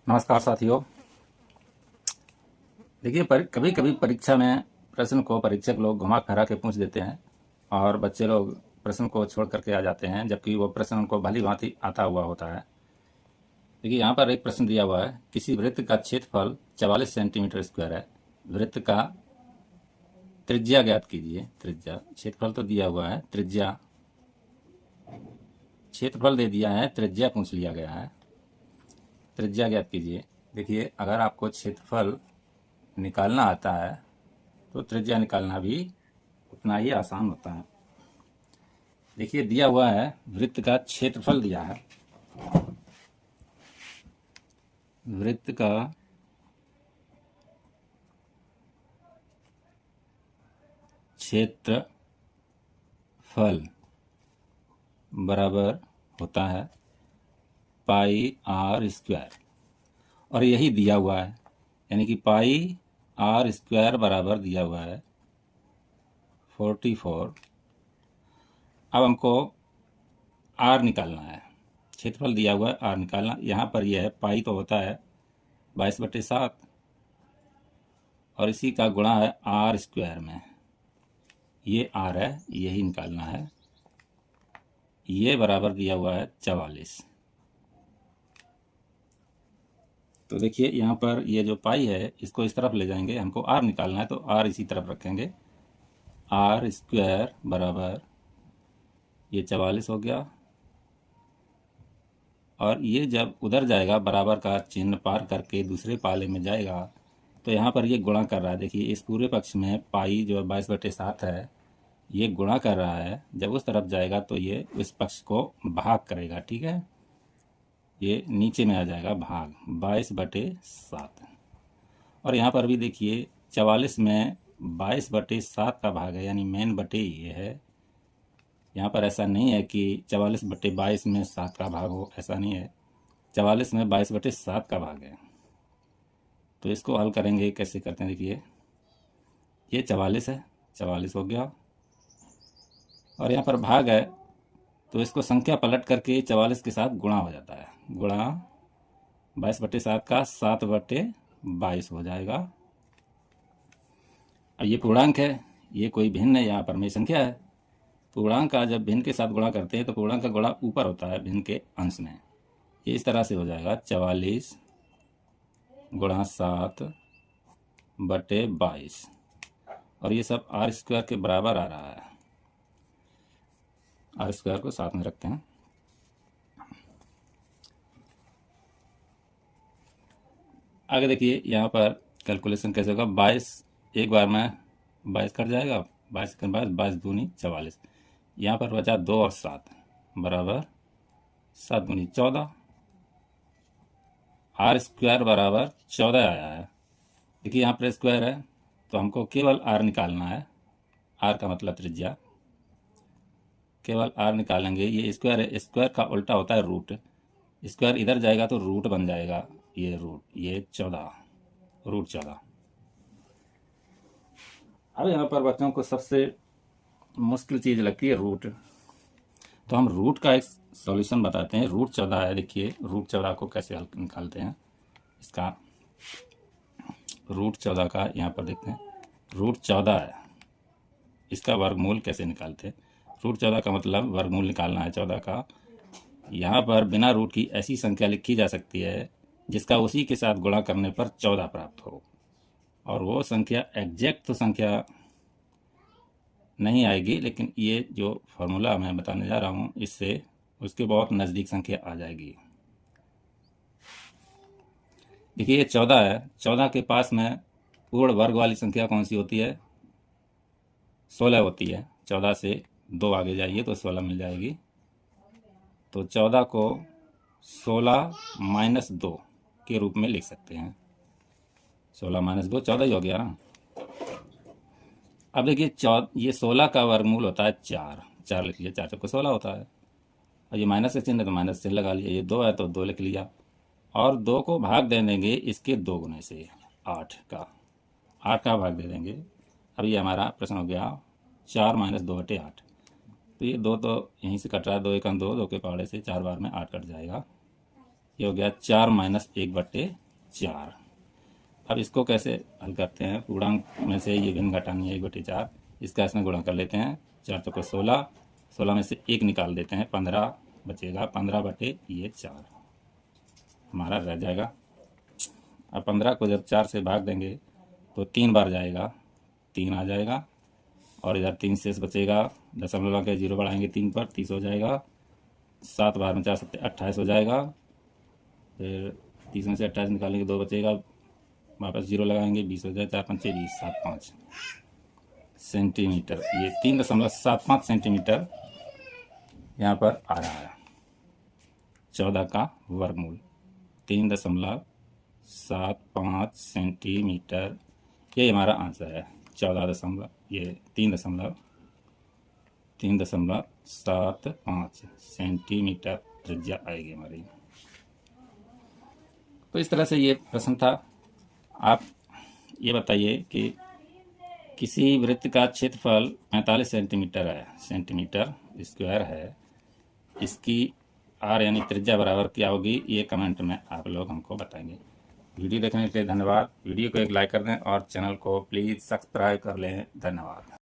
नमस्कार साथियों। देखिए कभी कभी परीक्षा में प्रश्न को परीक्षक लोग घुमा फिरा के पूछ देते हैं और बच्चे लोग प्रश्न को छोड़ करके आ जाते हैं, जबकि वो प्रश्न उनको भली भांति आता हुआ होता है। देखिए यहाँ पर एक प्रश्न दिया हुआ है, किसी वृत्त का क्षेत्रफल 44 सेंटीमीटर स्क्वायर है। वृत्त का त्रिज्या ज्ञात कीजिए। त्रिज्या, क्षेत्रफल तो दिया हुआ है, त्रिज्या, क्षेत्रफल दे दिया है, त्रिज्या पूछ लिया गया है। त्रिज्या ज्ञात कीजिए। देखिए अगर आपको क्षेत्रफल निकालना आता है तो त्रिज्या निकालना भी उतना ही आसान होता है। देखिए दिया हुआ है, वृत्त का क्षेत्रफल दिया है। वृत्त का क्षेत्रफल बराबर होता है पाई आर स्क्वायर, और यही दिया हुआ है, यानी कि पाई आर स्क्वायर बराबर दिया हुआ है 44। अब हमको आर निकालना है, क्षेत्रफल दिया हुआ है, आर निकालना। यहाँ पर यह है, पाई तो होता है 22/7 और इसी का गुणा है आर स्क्वायर में। ये आर है, यही निकालना है। ये बराबर दिया हुआ है 44। तो देखिए यहाँ पर ये जो पाई है इसको इस तरफ ले जाएंगे, हमको आर निकालना है तो आर इसी तरफ रखेंगे। आर स्क्वायर बराबर ये 44 हो गया, और ये जब उधर जाएगा बराबर का चिन्ह पार करके दूसरे पाले में जाएगा तो यहाँ पर ये गुणा कर रहा है। देखिए इस पूरे पक्ष में पाई जो 22/7 है ये गुणा कर रहा है, जब उस तरफ जाएगा तो ये उस पक्ष को भाग करेगा। ठीक है, ये नीचे में आ जाएगा भाग 22/7। और यहाँ पर भी देखिए 44 में 22/7 का भाग है, यानी मेन बटे ये है। यहाँ पर ऐसा नहीं है कि 44/22 में 7 का भाग हो, ऐसा नहीं है। 44 में 22/7 का भाग है। तो इसको हल करेंगे, कैसे करते हैं देखिए। ये 44 है, 44 हो गया, और यहाँ पर भाग है तो इसको संख्या पलट करके 44 के साथ गुणा हो जाता है। गुणा 22/7 का 7/22 हो जाएगा। अब ये पूर्णांक है, ये कोई भिन्न है, यहाँ पर में संख्या है। पूर्णांक का जब भिन्न के साथ गुणा करते हैं तो पूर्णांक का गुणा ऊपर होता है भिन्न के अंश में। ये इस तरह से हो जाएगा 44 गुणा 7/22, और ये सब आर स्क्वायर के बराबर आ रहा है। आर स्क्वायर को साथ में रखते हैं। आगे देखिए यहाँ पर कैलकुलेशन कैसे होगा। 22 एक बार में 22 कट जाएगा, 22 के 22 दूनी 44। यहाँ पर बचा 2 और 7 बराबर 7 दूनी 14। आर स्क्वायर बराबर 14 आया है। देखिए यहाँ पर स्क्वायर है तो हमको केवल आर निकालना है। आर का मतलब त्रिज्या, केवल आर निकालेंगे। ये स्क्वायर है, स्क्वायर का उल्टा होता है रूट। स्क्वायर इधर जाएगा तो रूट बन जाएगा, ये रूट, ये 14, रूट 14। अब यहाँ पर बच्चों को सबसे मुश्किल चीज़ लगती है रूट, तो हम रूट का एक सॉल्यूशन बताते हैं। रूट 14 है, देखिए रूट 14 को कैसे हल निकालते हैं। इसका रूट 14 का यहाँ पर देखते हैं, रूट 14 है, इसका वर्गमूल कैसे निकालते हैं। रूट 14 का मतलब वर्गमूल निकालना है 14 का। यहाँ पर बिना रूट की ऐसी संख्या लिखी जा सकती है जिसका उसी के साथ गुणा करने पर 14 प्राप्त हो, और वो संख्या एग्जैक्ट तो संख्या नहीं आएगी, लेकिन ये जो फॉर्मूला मैं बताने जा रहा हूँ इससे उसके बहुत नज़दीक संख्या आ जाएगी। देखिए ये 14 है, 14 के पास में पूर्ण वर्ग वाली संख्या कौन सी होती है, 16 होती है। 14 से 2 आगे जाइए तो 16 मिल जाएगी। तो 14 को 16 - 2 के रूप में लिख सकते हैं। 16 - 2 14 ही हो गया ना। अब देखिए ये 16 का वर्गमूल होता है 4, 4 लिख लिया, 4 चौके 16 होता है। और ये माइनस का चिन्ह है तो माइनस चिन्ह लगा लिया। ये 2 है तो 2 लिख लिया, और 2 को भाग दे देंगे इसके 2 गुने से, 8 का, 8 का भाग दे देंगे। अब ये हमारा प्रश्न हो गया 4 - 2/8। तो ये 2 तो यहीं से कट रहा है, 2 × 1 = 2, 2 के पहाड़े से 4 बार में 8 कट जाएगा। ये हो गया 4 माइनस 1/4। अब इसको कैसे हल करते हैं? पूर्णांक में से ये भिन्न घटानी है 1/4, इसका इसमें गुणा कर लेते हैं। 4 चौके 16, 16 में से 1 निकाल देते हैं, 15 बचेगा। 15/4 हमारा रह जाएगा। अब 15 को जब 4 से भाग देंगे तो 3 बार जाएगा, 3 आ जाएगा। और इधर 3 शेष बचेगा, दशमलव के 0 बढ़ाएंगे 3 पर, 30 हो जाएगा। 7 बार में 4 7 28 हो जाएगा। फिर 30 में से 28 निकालेंगे 2 बचेगा, वापस 0 लगाएंगे, 20 हो जाए। 4 पंचे 20, 7 5 सेंटीमीटर। ये 3.75 सेंटीमीटर यहाँ पर आ रहा है। 14 का वर्गमूल 3.75 सेंटीमीटर, ये हमारा आंसर है। 3.75 सेंटीमीटर त्रिज्या आएगी हमारी। तो इस तरह से ये प्रश्न था। आप ये बताइए कि किसी वृत्त का क्षेत्रफल 45 सेंटीमीटर है, सेंटीमीटर स्क्वायर है, इसकी आर यानी त्रिज्या बराबर क्या होगी? ये कमेंट में आप लोग हमको बताएंगे। वीडियो देखने के लिए धन्यवाद। वीडियो को एक लाइक कर दें और चैनल को प्लीज़ सब्सक्राइब कर लें। धन्यवाद।